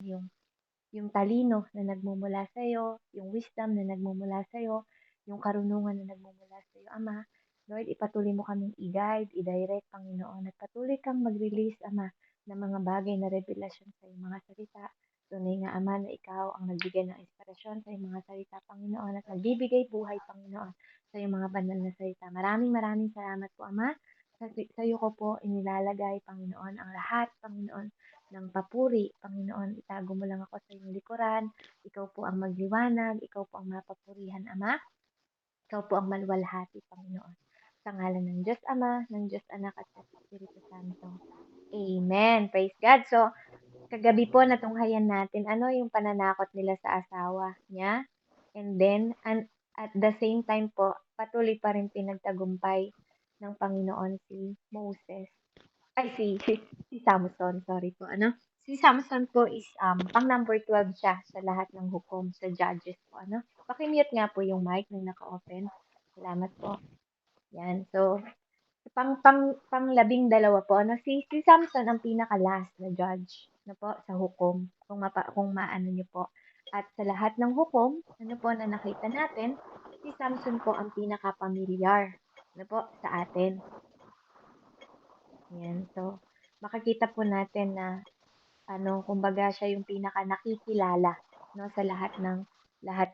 yung yung talino na nagmumula sa'yo, yung wisdom na nagmumula sa'yo, yung karunungan na nagmumula sa'yo, Ama. Lord, ipatuloy mo kaming i-guide, i-direct, Panginoon, at patuloy kang mag-release, Ama, ng mga bagay na revelasyon sa iyong mga salita. Tunay nga, Ama, na ikaw ang nagbigay ng inspirasyon sa iyong mga salita, Panginoon, at nagbibigay buhay, Panginoon, sa iyong mga banal na salita. Maraming maraming salamat po, Ama. Sa iyo ko po inilalagay, Panginoon, ang lahat, Panginoon, ng papuri, Panginoon. Itago mo lang ako sa iyong likuran. Ikaw po ang magliwanag. Ikaw po ang mapapurihan, Ama. Ikaw po ang maluwalhati, Panginoon. Sa ngalan ng Diyos Ama, ng Diyos Anak at ng Espiritu Santo. Amen. Praise God. So, kagabi po natunghayan natin ano yung pananakot nila sa asawa niya. And then, at the same time po, patuloy pa rin pinagtagumpay ng Panginoon si Moses. Ay, si Samson, sorry po, ano? Si Samson po is, pang number 12 siya sa lahat ng hukom sa judges po, ano? Pakimute nga po yung mic nung naka-open. Salamat po. Yan. So, pang 12 po, ano? Si Samson ang pinaka-last na judge, na po, sa hukom. Kung maano niyo po. At sa lahat ng hukom, ano po, na nakita natin, si Samson po ang pinaka-pamilyar, ano po, sa atin. Yan. So, makikita po natin na ano, kumbaga siya yung pinaka nakikilala, no, sa lahat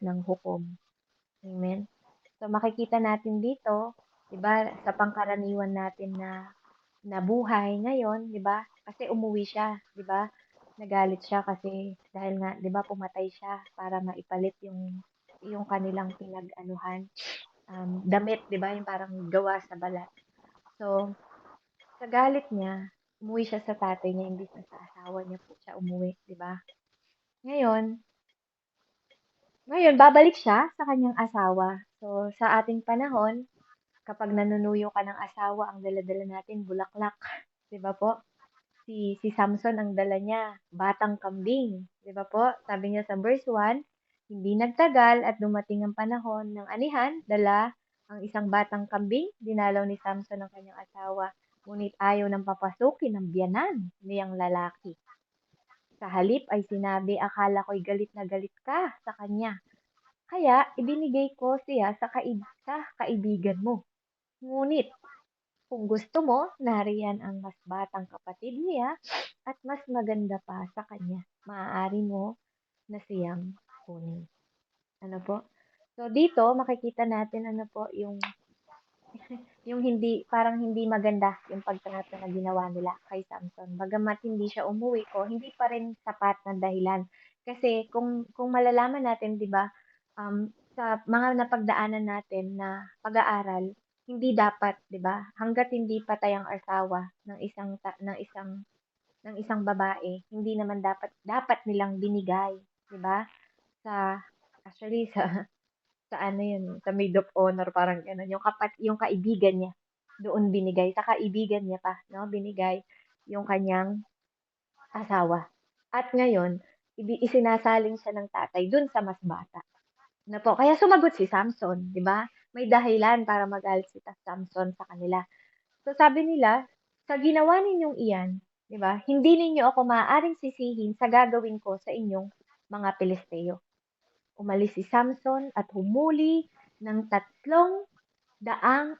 ng hukom. Amen. So makikita natin dito, 'di ba, sa pangkaraniwan natin na buhay ngayon, 'di ba? Kasi umuwi siya, 'di ba? Nagalit siya kasi dahil nga, 'di ba, pumatay siya para maipalit yung kanilang pinag-anuhan, damit, 'di ba, yung parang gawa sa balat. So, sa galit niya, umuwi siya sa tatay niya imbis na sa asawa niya po siya umuwi, 'di ba? Ngayon, ngayon babalik siya sa kanyang asawa. So, sa ating panahon, kapag nanunuyo ka ng asawa, ang dala-dala natin bulaklak, 'di ba po? Si Samson ang dala niya, batang kambing, 'di ba po? Sabi niya sa verse 1, hindi nagtagal at dumating ang panahon ng anihan, dala ang isang batang kambing, dinalaw ni Samson ang kanyang asawa, ngunit ayaw ng papasukin ng biyanan niyang lalaki. Sa halip ay sinabi, akala ko'y galit na galit ka sa kanya. Kaya ibinigay ko siya sa kaibigan mo. Ngunit kung gusto mo, nariyan ang mas batang kapatid niya at mas maganda pa sa kanya. Maaari mo na siyang kunin. Ano po? So dito makikita natin ano po yung parang hindi maganda yung pagtrato na ginawa nila kay Samson. Bagamat hindi siya umuwi ko, hindi pa rin sapat na dahilan. Kasi kung malalaman natin, 'di ba, sa mga napagdaanan natin na pag-aaral, hindi dapat, 'di ba, hangga't hindi patay ang asawa ng isang babae, hindi naman dapat nilang binigay, 'di ba? Sa actually sa ano yun, sa maid of honor, parang gano'n. Yung kaibigan niya, doon binigay. Sa kaibigan niya pa, no, binigay yung kanyang asawa. At ngayon, isinasaling siya ng tatay dun sa mas bata. Na po. Kaya sumagot si Samson, di ba? May dahilan para magalit si Samson sa kanila. So sabi nila, sa ginawa ninyong iyan, di ba? Hindi ninyo ako maaaring sisihin sa gagawin ko sa inyong mga Pilisteo. Umalis si Samson at humuli ng 300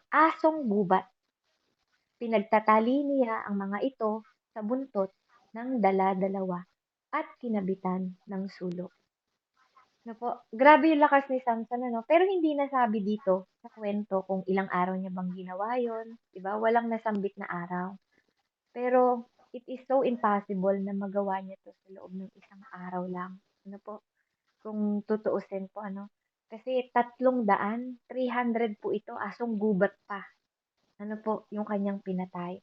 asong gubat. Pinagtatali niya ang mga ito sa buntot ng dala-dalawa at kinabitan ng sulok. Na po, grabe yung lakas ni Samson, ano? Pero hindi nasabi dito sa kwento kung ilang araw niya bang ginawa yon, di ba? Walang nasambit na araw. Pero it is so impossible na magawa niya to sa loob ng isang araw lang. Ano po? Kung tutuusin po, ano? Kasi 300 po ito, asong gubat pa. Ano po, yung kanyang pinatay.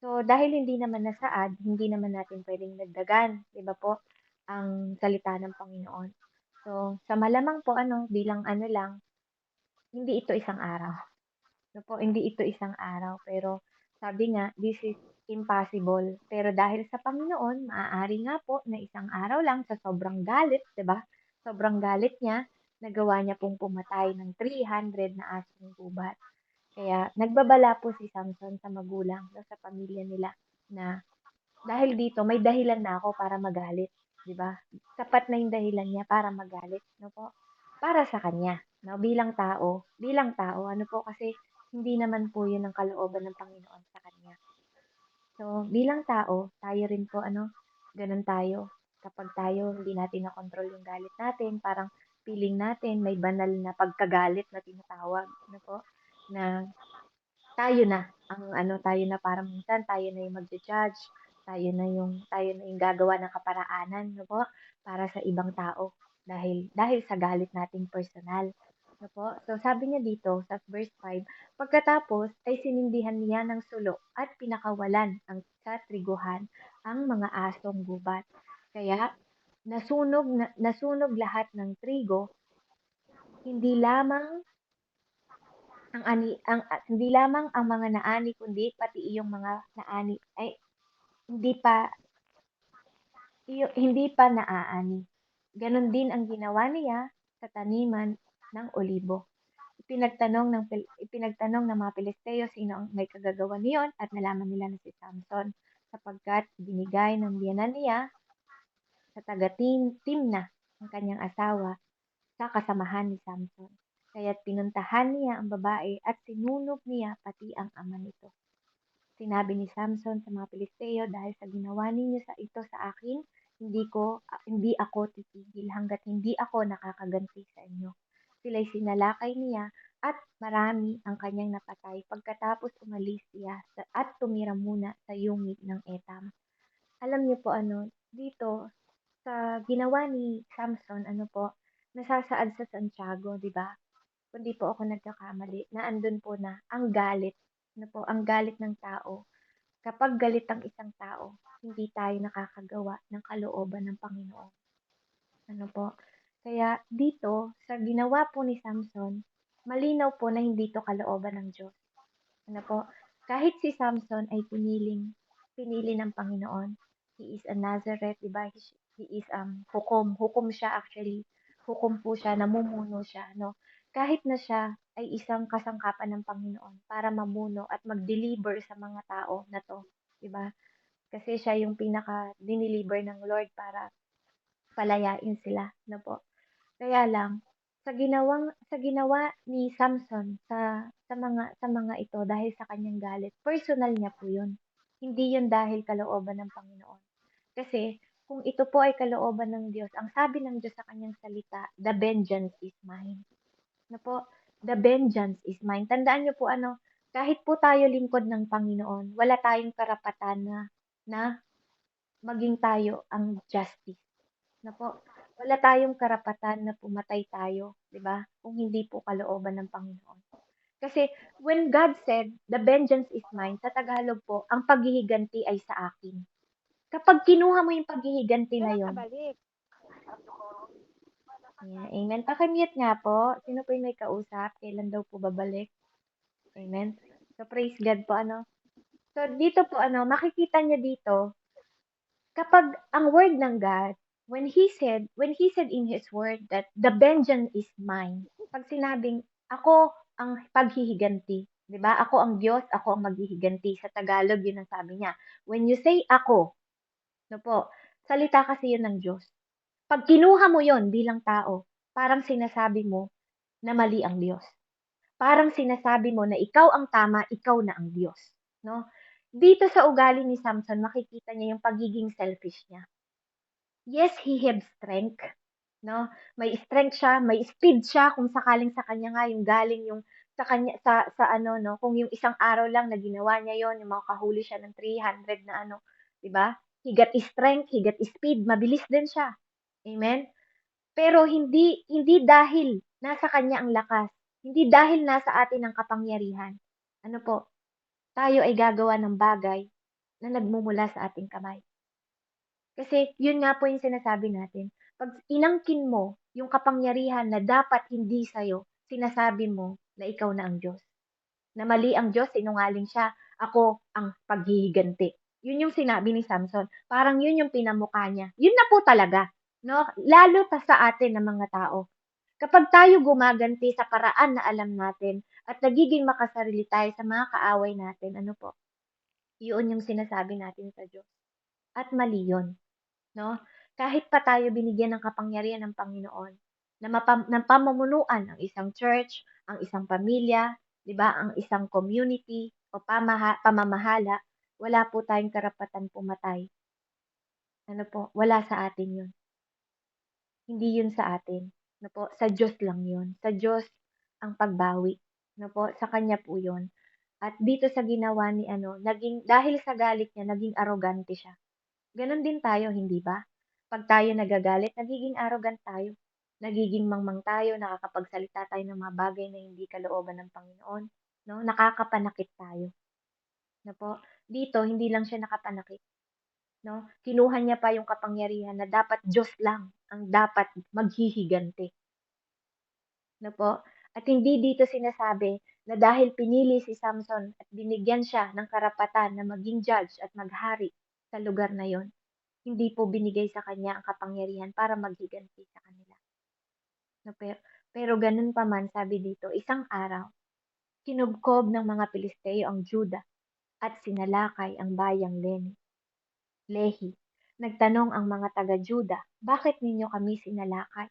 So, dahil hindi naman nasaad, hindi naman natin pwedeng dagdagan, 'di ba po, ang salita ng Panginoon. So, sa malamang po, ano, bilang ano lang, hindi ito isang araw. No po, hindi ito isang araw. Pero, sabi nga, this is impossible. Pero dahil sa Panginoon, maaari nga po na isang araw lang sa sobrang galit, 'di ba? Sobrang galit niya, nagawa niya pong pumatay ng 300 na asong gubat. Kaya nagbabala po si Samson sa magulang, no, sa pamilya nila na Dahil dito may dahilan na ako para magalit, 'di ba? Sapat na yung dahilan niya para magalit, 'no po? Para sa kanya, 'no, bilang tao ano po kasi hindi naman po 'yun ang kalooban ng Panginoon sa kanya. So, bilang tao, tayo rin po ano, gano'n tayo. Kapag tayo hindi natin nakontrol yung galit natin, parang feeling natin may banal na pagkagalit na tinatawag, ano po, na tayo na parang minsan tayo na yung magja-judge, tayo na yung gagawa ng kaparaanan, 'no po, para sa ibang tao dahil sa galit nating personal, 'no po. So sabi niya dito sa verse 5, pagkatapos ay sinindihan niya ng sulo at pinakawalan sa triguhan ang mga asong gubat. Kaya nasunog lahat ng trigo, hindi lamang hindi lamang ang mga naani kundi pati iyong mga naani ay hindi pa hindi pa naaani. Ganon din ang ginawa niya sa taniman ng olibo. Ipinagtanong ng mga Pilisteo sino ang may kagagawa niyon at nalaman nila na si Samson sapagkat binigay ng biyenan niya sa taga-Timna ang kanyang asawa sa kasamahan ni Samson. Kaya't pinuntahan niya ang babae at sinunog niya pati ang ama nito. Sinabi ni Samson sa mga Pilisteo, dahil sa ginawa ninyo ito sa akin, hindi ako titigil hanggat hindi ako nakakaganti sa inyo. Sila'y sinalakay niya at marami ang kanyang napatay pagkatapos umalis siya at tumira muna sa yungib ng Etam. Alam niyo po ano, dito sa ginawa ni Samson, ano po, nasasaad sa Santiago, di ba? Kung di po ako nagkakamali, na andun po na ang galit, ano po, ang galit ng tao. Kapag galit ang isang tao, hindi tayo nakakagawa ng kalooban ng Panginoon. Ano po? Kaya dito, sa ginawa po ni Samson, malinaw po na hindi to kalooban ng Diyos. Ano po? Kahit si Samson ay pinili ng Panginoon. He is a Nazareth, di ba? He is hukom. Hukom siya actually. Hukom po siya, namumuno siya, no? Kahit na siya ay isang kasangkapan ng Panginoon para mamuno at mag-deliver sa mga tao na to, di ba? Kasi siya yung pinaka dineliver ng Lord para palayain sila, no po? Kaya lang, sa ginawa ni Samson sa mga ito dahil sa kanyang galit, personal niya po 'yun. Hindi 'yun dahil kalooban ng Panginoon. Kasi kung ito po ay kalooban ng Diyos, ang sabi ng Diyos sa kanyang salita, "The vengeance is mine." Na po, "The vengeance is mine." Tandaan niyo po ano, kahit po tayo lingkod ng Panginoon, wala tayong karapatan na maging tayo ang justice. Na po, wala tayong karapatan na pumatay tayo, 'di ba? Kung hindi po kalooban ng Panginoon. Kasi when God said, "The vengeance is mine," sa Tagalog po, ang paghihiganti ay sa akin. Kapag kinuha mo yung paghihiganti na Kailan ka yon, balik? yeah, amen. Pakimute nga po. Sino po yung may kausap? Kailan daw po babalik? Amen. So praise God po ano. So dito po ano, makikita niya dito kapag ang word ng God, when he said in his word that the vengeance is mine, pag sinabing ako ang paghihiganti, 'di ba? Ako ang Diyos, ako ang maghihiganti. Sa Tagalog 'yun ang sabi niya. When you say ako, no po, salita kasi 'yun ng Diyos. Pag kinuha mo 'yon bilang tao, parang sinasabi mo na mali ang Diyos. Parang sinasabi mo na ikaw ang tama, ikaw na ang Diyos, no? Dito sa ugali ni Samson, makikita niya yung pagiging selfish niya. Yes, he had strength, no? May strength siya, may speed siya kung sakaling sa kanya nga yung galing yung sa kanya sa ano no, kung yung isang araw lang na ginawa niya yon, yung makahuli siya ng 300 na ano, 'di ba? He got strength, he got speed, mabilis din siya. Amen. Pero hindi dahil nasa kanya ang lakas, hindi dahil nasa atin ang kapangyarihan. Ano po? Tayo ay gagawa ng bagay na nagmumula sa ating kamay. Kasi yun nga po yung sinasabi natin. Pag inangkin mo yung kapangyarihan na dapat hindi sa'yo, sinasabi mo na ikaw na ang Diyos. Na mali ang Diyos, sinungaling siya. Ako ang paghihiganti. Yun yung sinabi ni Samson. Parang yun yung pinamukha niya. Yun na po talaga. No? Lalo pa sa atin ng mga tao. Kapag tayo gumaganti sa paraan na alam natin at nagiging makasarili tayo sa mga kaaway natin, ano po? Yun yung sinasabi natin sa Diyos. at mali yun, 'no? Kahit pa tayo binigyan ng kapangyarihan ng Panginoon na ng pamumunuan ang isang church, ang isang pamilya, 'di ba, ang isang community o pamamahala, wala po tayong karapatan pumatay. Ano po, wala sa atin yun. Hindi yun sa atin, 'no po, sa Diyos lang yun. Sa Diyos ang pagbawi, 'no po, sa Kanya po yun. At dito sa ginawa ni ano, naging dahil sa galit niya naging arogante siya. Gano'n din tayo, hindi ba? 'Pag tayo nagagalit, nagiging arrogant tayo. Nagiging mangmang tayo, nakakapagsalita tayo ng mga bagay na hindi kalooban ng Panginoon, 'no? Nakakapanakit tayo, 'no po. Dito hindi lang siya nakapanakit, 'no? Kinuha niya pa yung kapangyarihan na dapat Diyos lang ang dapat maghihiganti, 'no po. At hindi dito sinasabi na dahil pinili si Samson at binigyan siya ng karapatan na maging judge at maghari sa lugar na yon, hindi po binigay sa kanya ang kapangyarihan para maghiganti sa kanila. No, pero ganun pa man, sabi dito, isang araw, kinubkob ng mga Pilisteo ang Juda at sinalakay ang bayang Lehi. Nagtanong ang mga taga-Juda, bakit ninyo kami sinalakay?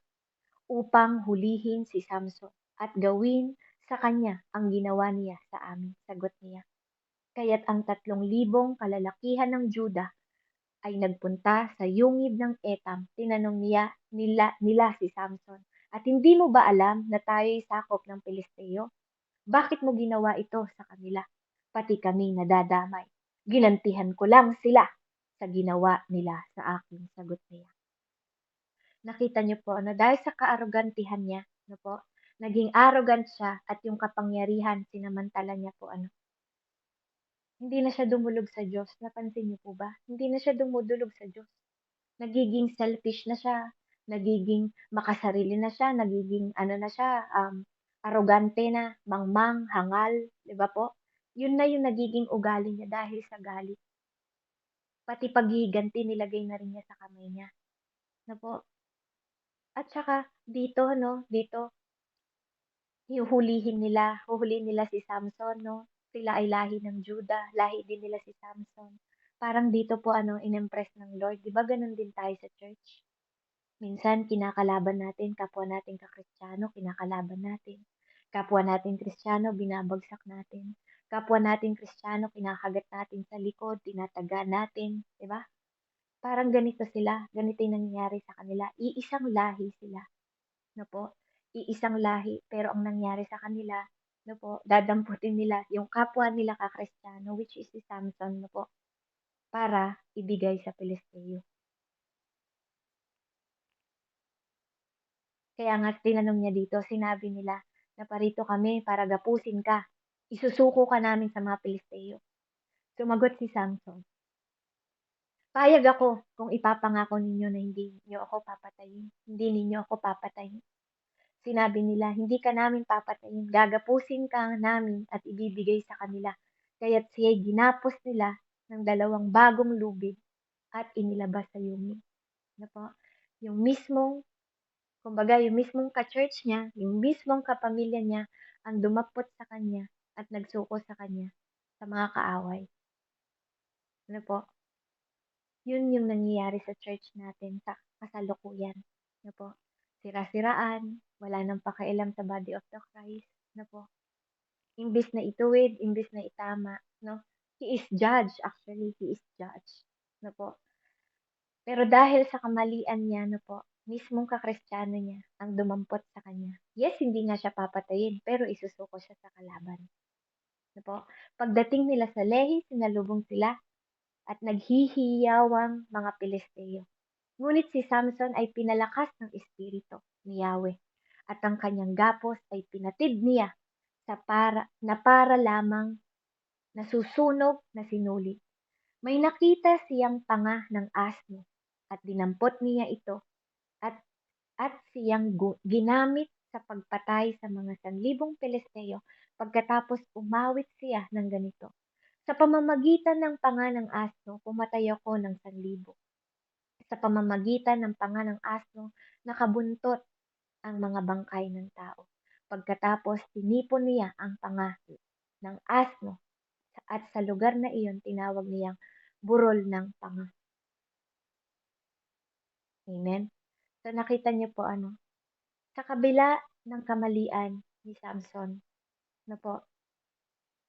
Upang hulihin si Samson at gawin sa kanya ang ginawa niya sa amin, sagot niya. Kaya't ang 3,000 kalalakihan ng Juda ay nagpunta sa yungib ng Etam. Tinanong nila si Samson, at hindi mo ba alam na tayo'y sakop ng Pilisteo? Bakit mo ginawa ito sa kanila? Pati kami nadadamay. Ginantihan ko lang sila sa ginawa nila sa akin, sagot niya. Nakita niyo po, ano, dahil sa kaarogantihan niya, ano po, naging arrogant siya at yung kapangyarihan sinamantala niya po, ano, hindi na siya dumulog sa Diyos. Napansin niyo po ba? Hindi na siya dumudulog sa Diyos. Nagiging selfish na siya, nagiging makasarili na siya, nagiging ano na siya, arrogante na, mangmang, hangal, 'di ba po? Yun na yung nagiging ugali niya dahil sa galit. Pati paghihiganti nilagay na rin niya sa kamay niya, na po. At saka dito, no, dito, huhulihin nila si Samson, no? Sila ay lahi ng Juda, lahi din nila si Samson. Parang dito po, ano, inimpress ng Lord. Di ba ganun din tayo sa church? Minsan kinakalaban natin kapwa nating Kakristyano, kinakalaban natin. Kapwa nating Kristiyano, binabagsak natin. Kapwa nating Kristiyano, kinakagat natin sa likod, tinataga natin, 'di ba? Parang ganito sila, ganito yung nangyayari sa kanila. Iisang lahi sila, no po? Iisang lahi, pero ang nangyari sa kanila, no po, dadamputin nila yung kapwa nila Kakristyano, which is si Samson, no po, para ibigay sa Pilisteo. Kaya nga tinanong niya dito, sinabi nila, naparito kami para gapusin ka. Isusuko ka namin sa mga Pilisteo. Sumagot si Samson, payag ako kung ipapangako ninyo na hindi niyo ako papatayin. Hindi ninyo ako papatayin. Sinabi nila, hindi ka namin papatayin. Gagapusin ka namin at ibibigay sa kanila. Kaya't siya'y ginapos nila ng 2 bagong lubid at inilabas sa yungin. Ano po? Yung mismong Kumbaga yung mismong ka-church niya, yung mismong kapamilya niya ang dumapot sa kanya at nagsuko sa kanya sa mga kaaway. Ano po? Yun yung nangyayari sa church natin sa kasalukuyan. Ano po? Sira-siraan, wala nang pakialam sa body of the Christ. Ano po? Imbis na ituwid, imbis na itama, no? He is judge, actually, he is judge. No po? Pero dahil sa kamalian niya, no po, mismong kakristyano niya ang dumampot sa kanya. Yes, hindi nga siya papatayin, pero isusuko siya sa kalaban. No po? Pagdating nila sa Lehi, sinalubong sila at naghihiyawang mga Pilisteo. Ngunit si Samson ay pinalakas ng espiritu ni Yahweh at ang kanyang gapos ay pinatid niya para lamang nasusunog na sinulid. May nakita siyang panga ng asno at dinampot niya ito at siyang ginamit sa pagpatay sa mga sanlibong Pilisteo pagkatapos umawit siya ng ganito. Sa pamamagitan ng panga ng asno, pumatay ako ng 1,000. Sa pamamagitan ng panga ng asno, nakabuntot ang mga bangkay ng tao. Pagkatapos, tinipon niya ang panga ng asno at sa lugar na iyon tinawag niyang burol ng panga. Amen. So nakita niyo po sa kabila ng kamalian ni Samson, na po,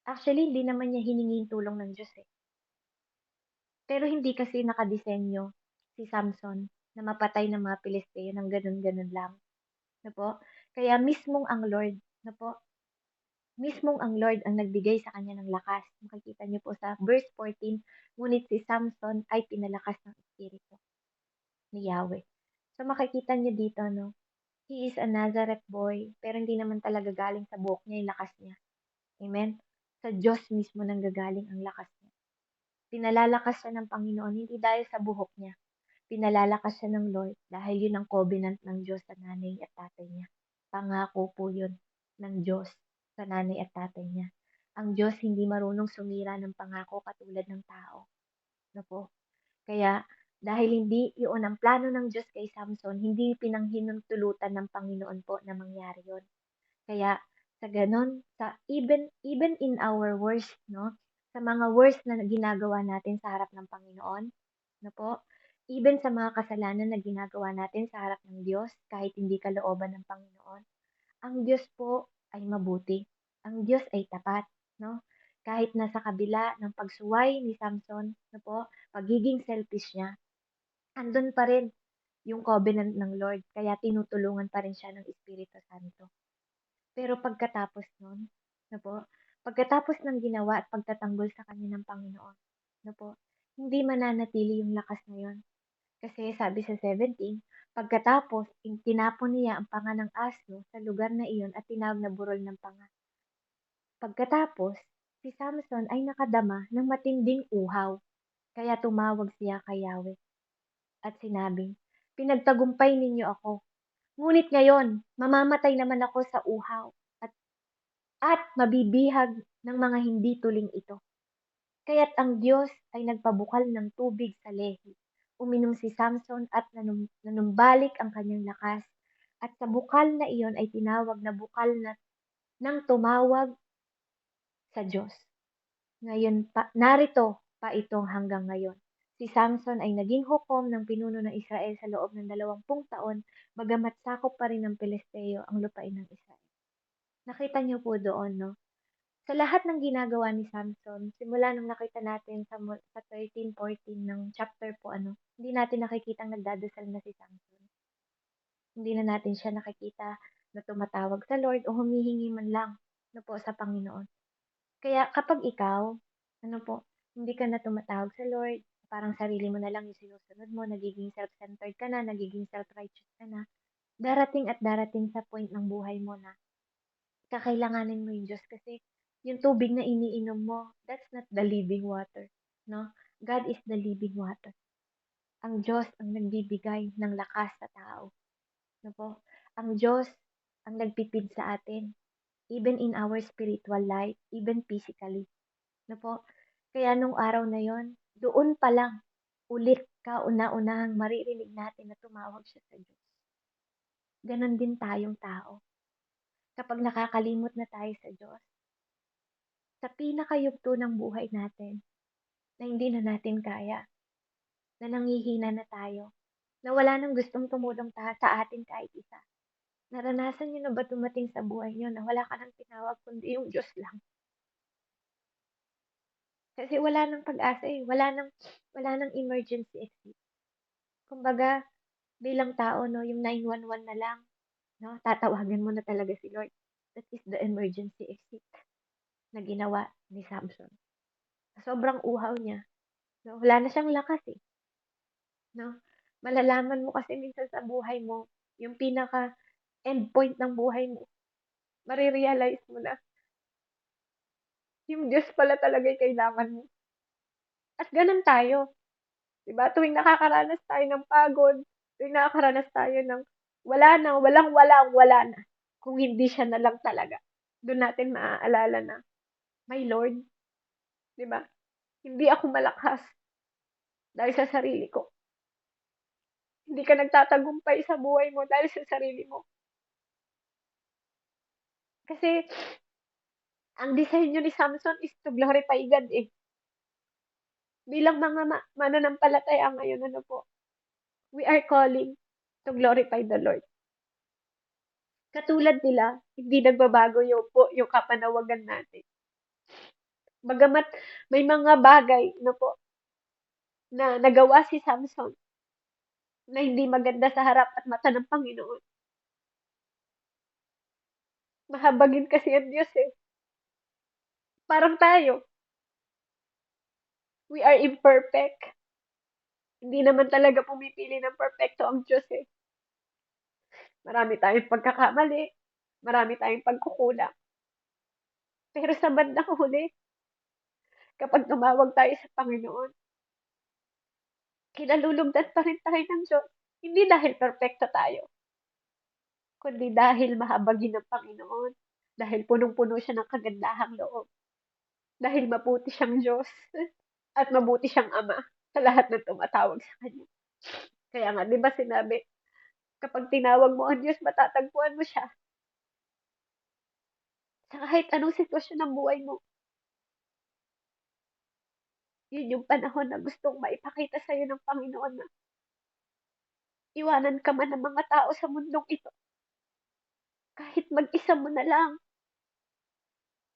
actually hindi naman niya hiningi yung tulong ng Diyos eh. Pero hindi kasi nakadisenyo si Samson na mapatay ng mga Pilisteo ng ganun-ganun lang, na po. Kaya mismong ang Lord ang nagbigay sa kanya ng lakas. Makikita niyo po sa verse 14, ngunit si Samson ay pinalakas ng Espiritu ni Yahweh. So makikita niyo dito, no? He is a Nazareth boy, pero hindi naman talaga galing sa buhok niya yung lakas niya. Amen? Sa Diyos mismo nanggagaling ang lakas niya. Pinalalakas siya ng Panginoon, hindi dahil sa buhok niya. Pinalalakas siya ng Lord dahil yun ang covenant ng Diyos sa nanay at tatay niya. Pangako po yun ng Diyos sa nanay at tatay niya. Ang Diyos hindi marunong sumira ng pangako katulad ng tao. No po? Kaya dahil hindi yun ang plano ng Diyos kay Samson, hindi pinanghinutulutan ng Panginoon po na mangyari yun. Kaya sa ganon, even in our worst, no? Sa mga worst na ginagawa natin sa harap ng Panginoon, no po? Even sa mga kasalanan na ginagawa natin sa harap ng Diyos, kahit hindi kalooban ng Panginoon, ang Diyos po ay mabuti. Ang Diyos ay tapat, no? Kahit nasa kabila ng pagsuway ni Samson, no po, pagiging selfish niya, andun pa rin yung covenant ng Lord, kaya tinutulungan pa rin siya ng Espiritu Santo. Pero pagkatapos nun, no po, pagkatapos ng ginawa at pagtatanggol sa kanya ng Panginoon, no po, hindi mananatili yung lakas na yon. Kasi sabi sa 17, pagkatapos, tinapon niya ang panga ng asno sa lugar na iyon at tinawag na burol ng panga. Pagkatapos, si Samson ay nakadama ng matinding uhaw, kaya tumawag siya kay Yahweh at sinabing, pinagtagumpay ninyo ako. Ngunit ngayon, mamamatay naman ako sa uhaw at mabibihag ng mga hindi tuling ito. Kaya't ang Diyos ay nagpabukal ng tubig sa lehi. Uminom si Samson at nanumbalik ang kanyang lakas. At sa bukal na iyon ay tinawag na bukal na nang tumawag sa Diyos. Narito pa ito hanggang ngayon. Si Samson ay naging hukom ng pinuno ng Israel sa loob ng 20 taon, bagamat sakop pa rin ng Pilisteo ang lupain ng Israel. Nakita niyo po doon, no? Sa lahat ng ginagawa ni Samson, simula nung nakita natin sa 13-14 ng chapter po, hindi natin nakikitang nagdadasal na si Samson. Hindi na natin siya nakikita na tumatawag sa Lord o humihingi man lang po sa Panginoon. Kaya kapag ikaw, po, hindi ka na tumatawag sa Lord, parang sarili mo na lang yung sinusunod mo, nagiging self-centered ka na, nagiging self-righteous ka na, darating at darating sa point ng buhay mo na kakailanganin mo yung Diyos kasi yung tubig na iniinom mo, that's not the living water, no? God is the living water. Ang Diyos ang nagbibigay ng lakas sa tao, no po? Ang Diyos ang nagpipid sa atin, even in our spiritual life, even physically, no po? Kaya nung araw na yon, doon pa lang, ulit kauna-unahang maririnig natin na tumawag siya sa Diyos. Ganon din tayong tao. Kapag nakakalimot na tayo sa Diyos, sa pinakayugto ng buhay natin na hindi na natin kaya, na nanghihina na tayo, na wala nang gustong tumulong sa atin kahit isa. Naranasan niyo na ba dumating sa buhay niyo na wala ka nang tinawag kundi yung Diyos lang? Kasi wala nang pag-asa eh. Wala nang emergency exit. Kumbaga, bilang tao, no, yung 911 na lang, no, tatawagan mo na talaga si Lord. That is the emergency exit na ginawa ni Samson. Sobrang uhaw niya. No? Wala na siyang lakas eh. No? Malalaman mo kasi minsan sa buhay mo, yung pinaka end point ng buhay mo, marirealize mo na yung Diyos pala talaga yung kailangan mo. At ganun tayo. Diba? Tuwing nakakaranas tayo ng pagod, tuwing nakakaranas tayo ng wala na, wala na. Kung hindi siya na lang talaga. Doon natin maaalala na, my Lord, di ba? Hindi ako malakas dahil sa sarili ko. Hindi ka nagtatagumpay sa buhay mo dahil sa sarili mo. Kasi ang disenyo ni Samson is to glorify God eh. Bilang mga mananampalataya ngayon, ano po, We are calling to glorify the Lord. Katulad nila, hindi nagbabago yung kapanawagan natin. Bagamat may mga bagay na po na nagawa si Samson na hindi maganda sa harap at mata ng Panginoon. Mahabagin kasi ang Diyos eh. Parang tayo, we are imperfect. Hindi naman talaga pumipili ng perfecto ang Diyos eh. Marami tayong pagkakamali, marami tayong pagkukulang. Pero sa bandang huli, kapag tumawag tayo sa Panginoon, kinalulugdan pa rin tayo ng Diyos. Hindi dahil perfecto tayo, kundi dahil mahabagin ng Panginoon. Dahil punong-puno siya ng kagandahang loob. Dahil mabuti siyang Diyos at mabuti siyang Ama sa lahat ng tumatawag sa Kanya. Kaya nga, di ba sinabi, kapag tinawag mo ang Diyos, matatagpuan mo siya. Sa kahit anong sitwasyon ng buhay mo, yun yung panahon na gustong maipakita sa'yo ng Panginoon na iwanan ka man ng mga tao sa mundong ito. Kahit mag-isa mo na lang,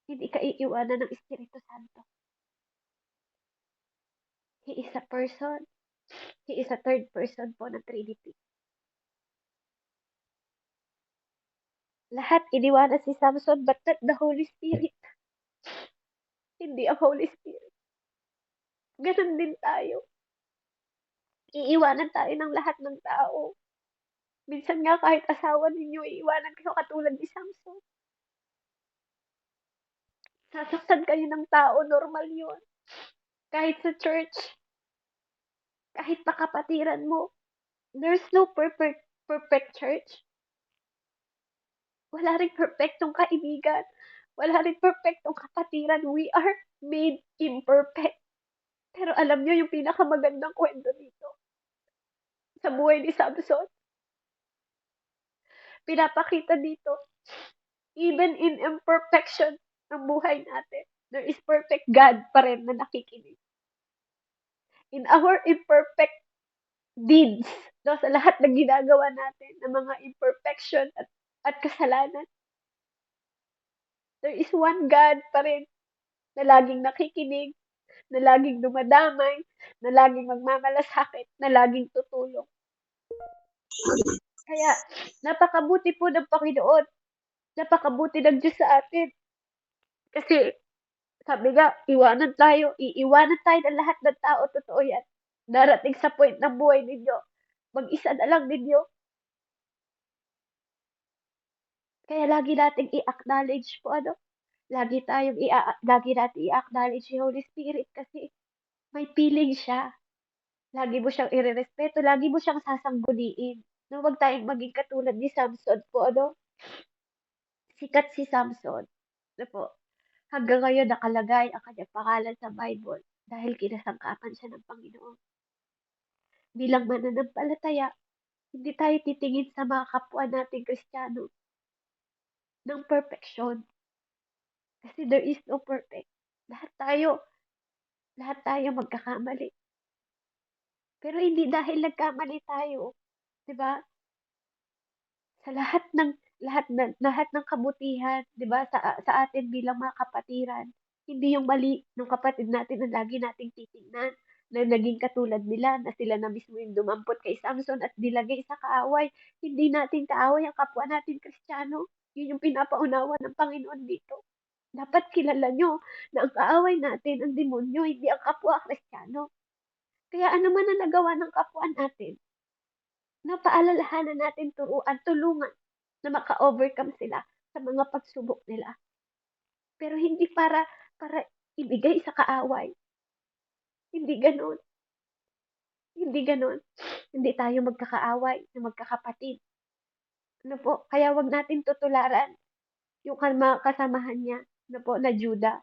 hindi ka iiwanan ng Espiritu Santo. He is a person. He is a third person po ng Trinity. Lahat iniwanan si Samson, but not the Holy Spirit. Hindi ang Holy Spirit. Ganon din tayo. Iiwanan tayo ng lahat ng tao. Minsan nga kahit asawa ninyo, iiwanan kayo katulad ni Samson. Sasaktan kayo ng tao, normal yun. Kahit sa church, kahit pa kapatiran mo, there's no perfect church. Wala rin perfectong kaibigan. Wala rin perfectong kapatiran. We are made imperfect. Pero alam nyo yung pinakamagandang kwento dito sa buhay ni Samson? Pinapakita dito, even in imperfection ng buhay natin, there is perfect God pa rin na nakikinig. In our imperfect deeds, no, sa lahat ng ginagawa natin, ng mga imperfection at kasalanan, there is one God pa rin na laging nakikinig, na laging dumadamay, na laging magmamalasakit, na laging tutulong. Kaya, napakabuti po ng Panginoon. Napakabuti ng Diyos sa atin. Kasi, sabi nga, iiwanan tayo ng lahat ng tao, totoo yan. Darating sa point ng buhay ninyo, mag-isa na lang ninyo. Kaya lagi nating i-acknowledge po, lagi nating i-acknowledge si Holy Spirit kasi may feeling siya. Lagi mo siyang irerespeto, lagi mo siyang sasangguniin. No, wag tayong maging katulad ni Samson po, Sikat si Samson. Po, hanggang ngayon nakalagay ang kanyang pangalan sa Bible dahil kinasangkapan siya ng Panginoon. Bilang mananampalataya, hindi tayo titingin sa mga kapwa nating Kristiyano ng perfection. Kasi there is no perfect. Lahat tayo magkakamali. Pero hindi dahil nagkamali tayo, 'di ba? Sa lahat ng kabutihan, 'di ba, sa atin bilang mga kapatiran, hindi yung mali ng kapatid natin ang lagi nating titingnan na naging katulad nila na sila na mismo yung dumampot kay Samson at dilagay sa kaaway. Hindi natin kaaway ang kapwa natin Kristiyano. Yun yung pinapaunawa ng Panginoon dito. Dapat kilala nyo na ang kaaway natin, ang demonyo, hindi ang kapwa Kristiyano. Kaya ano man ang nagawa ng kapwa natin, napaalalahanan natin tulungan na maka-overcome sila sa mga pagsubok nila. Pero hindi para ibigay sa kaaway. Hindi ganoon. Hindi ganoon. Hindi tayo magkakaaway na magkakapatid. Ano po? Kaya wag natin tutularan yung mga kasamahan niya, na Juda.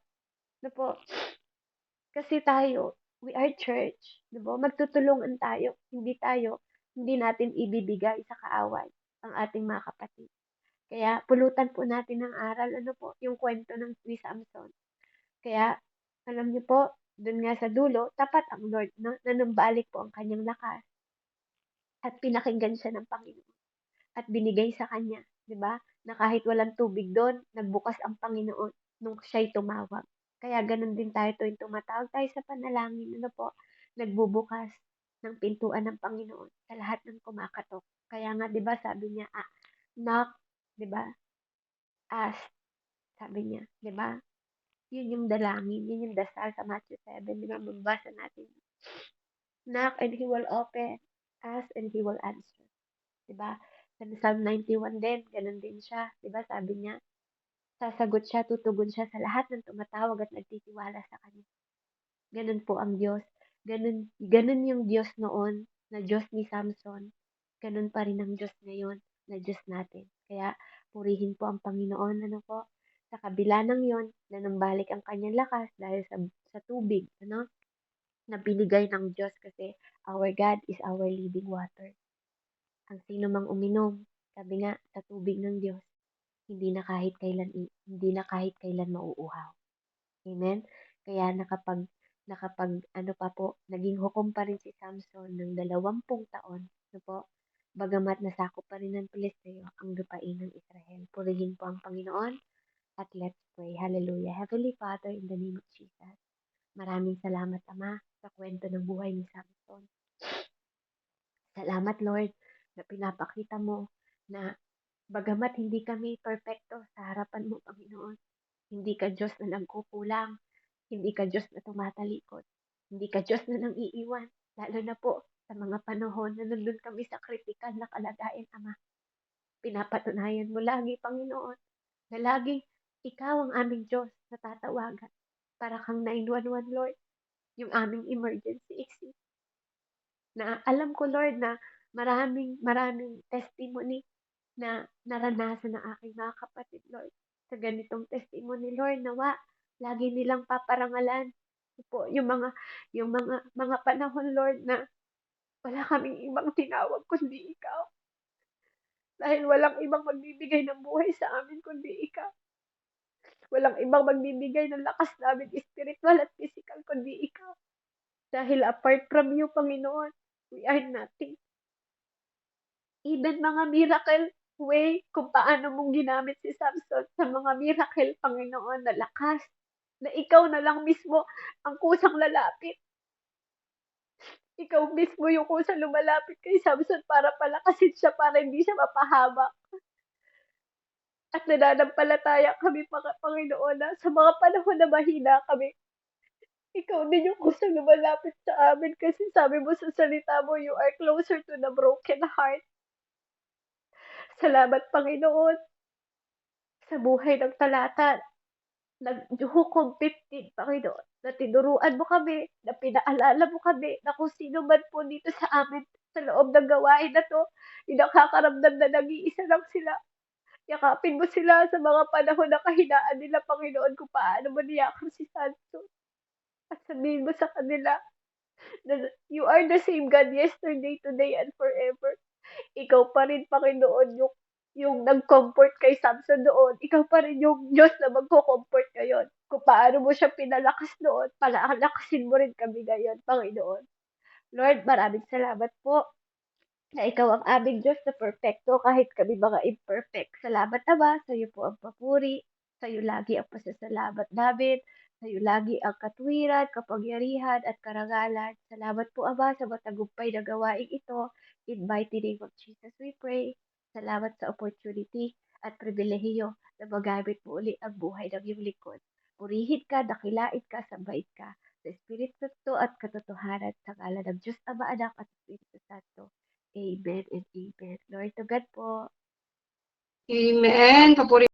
Kasi tayo, we are church, 'di ba? Magtutulungan tayo. Hindi natin ibibigay sa kaaway ang ating mga kapatid. Kaya pulutan po natin ng aral, yung kwento ng ni Samson. Kaya, alam niyo po, dun nga sa dulo, tapat ang Lord, no? Nanumbalik po ang kanyang lakas. at pinakinggan siya ng Panginoon at binigay sa kanya, 'di ba? Na kahit walang tubig doon, nagbukas ang Panginoon nung siya'y tumawag. Kaya gano'n din tayo tuwing tumatawag tayo sa panalangin, ano po, nagbubukas ng pintuan ng Panginoon sa lahat ng kumakatok. Kaya nga 'di ba sabi niya, knock, 'di ba? Ask, sabi niya, 'di ba? Yun yung dalangin, yun yung dasal sa Matthew 7, 'di ba? Mababasa natin. Knock and he will open, ask and he will answer. 'Di ba? Sa Psalm 91 din, gano'n din siya, 'di ba? Sabi niya, sasagot siya, tutugon siya sa lahat ng tumatawag at nagtitiwala sa kanya. Gano'n po ang Diyos. Gano'n yung Diyos noon, na Diyos ni Samson. Gano'n pa rin ang Diyos ngayon, na Diyos natin. Kaya purihin po ang Panginoon, ano po, sa kabila ng yon, na numbalik ang kanyang lakas dahil sa tubig, ano, na binigay ng Diyos kasi our God is our living water. Ang sino mang uminom, sabi nga, sa tubig ng Diyos, hindi na kahit kailan mauuhaw. Amen? Kaya nakapag ano pa po, naging hukom pa rin si Samson ng 20 taon. Ano po? Bagamat nasakop pa rin ng Pilisteo ang lupain ng Israel. Purihin po ang Panginoon at let's pray. Hallelujah. Heavenly Father, in the name of Jesus, maraming salamat, Ama, sa kwento ng buhay ni Samson. Salamat, Lord, na pinapakita mo na bagamat hindi kami perpekto sa harapan mo, Panginoon, hindi ka Diyos na nagkukulang, hindi ka Diyos na tumatalikod, hindi ka Diyos na nang iiwan, lalo na po sa mga panahon na nandun kami sa kritikal na kalagayan, Ama. Pinapatunayan mo lagi, Panginoon, na laging ikaw ang aming Diyos na tatawagan. Para kang 911, Lord, yung aming emergency exit. Na alam ko, Lord, na maraming testimony na naranasan ng aking mga kapatid, Lord. Sa ganitong testimony, Lord, nawa, lagi nilang paparangalan po yung mga panahon, Lord, na wala kaming ibang tinawag kundi ikaw. Dahil walang ibang magbibigay ng buhay sa amin kundi ikaw. Walang ibang magbibigay ng lakas namin spiritual at physical kundi ikaw. Dahil apart from you, Panginoon, we are nothing. Even mga miracle way kung paano mong ginamit si Samson sa mga miracle, Panginoon, na lakas, na ikaw na lang mismo ang kusang lalapit. Ikaw mismo yung kusang lumalapit kay Samson para palakasin siya, para hindi siya mapahama. At nananampalataya kami, Panginoon, na sa mga panahon na mahina kami, ikaw din yung kusang lumalapit sa amin kasi sabi mo sa salita mo, you are closer to the broken heart. Salamat, Panginoon, sa buhay ng talata. Naghukom 15, Panginoon, na tinuruan mo kami, na pinaalala mo kami, na kung sino man po dito sa amin, sa loob ng gawain na to, yung nakakaramdam na nag-iisa lang sila. Yakapin mo sila sa mga panahon na kahinaan nila, Panginoon, kung paano mo niyakap si Santo. At sabihin mo sa kanila na you are the same God yesterday, today, and forever. Ikaw pa rin, Panginoon, yung nag-comfort kay Samson noon. Ikaw pa rin yung Diyos na magko-comfort ngayon. Kung paano mo siya pinalakas noon, palakasin mo rin kami ngayon, Panginoon. Lord, maraming salamat po na ikaw ang aming Diyos na perfecto kahit kami mga imperfect. Salamat, Ama, sa iyo po ang papuri, sa iyo lagi ang pasasalamat namin, sa iyo lagi ang katwiran, kapangyarihan at karangalan. Salamat po, Ama, sa matagumpay na gawain ito. In mighty name of Jesus we pray. Salamat sa opportunity at pribilehiyo na magamit mo uli ang buhay ng iyong lingkod. Purihin ka, dakilain ka, sambahin ka sa Espiritu Santo at katotohanan sa ngalan ng Diyos Ama, Anak at Espiritu Santo. Amen and amen. Glory to God po. Amen. Papuri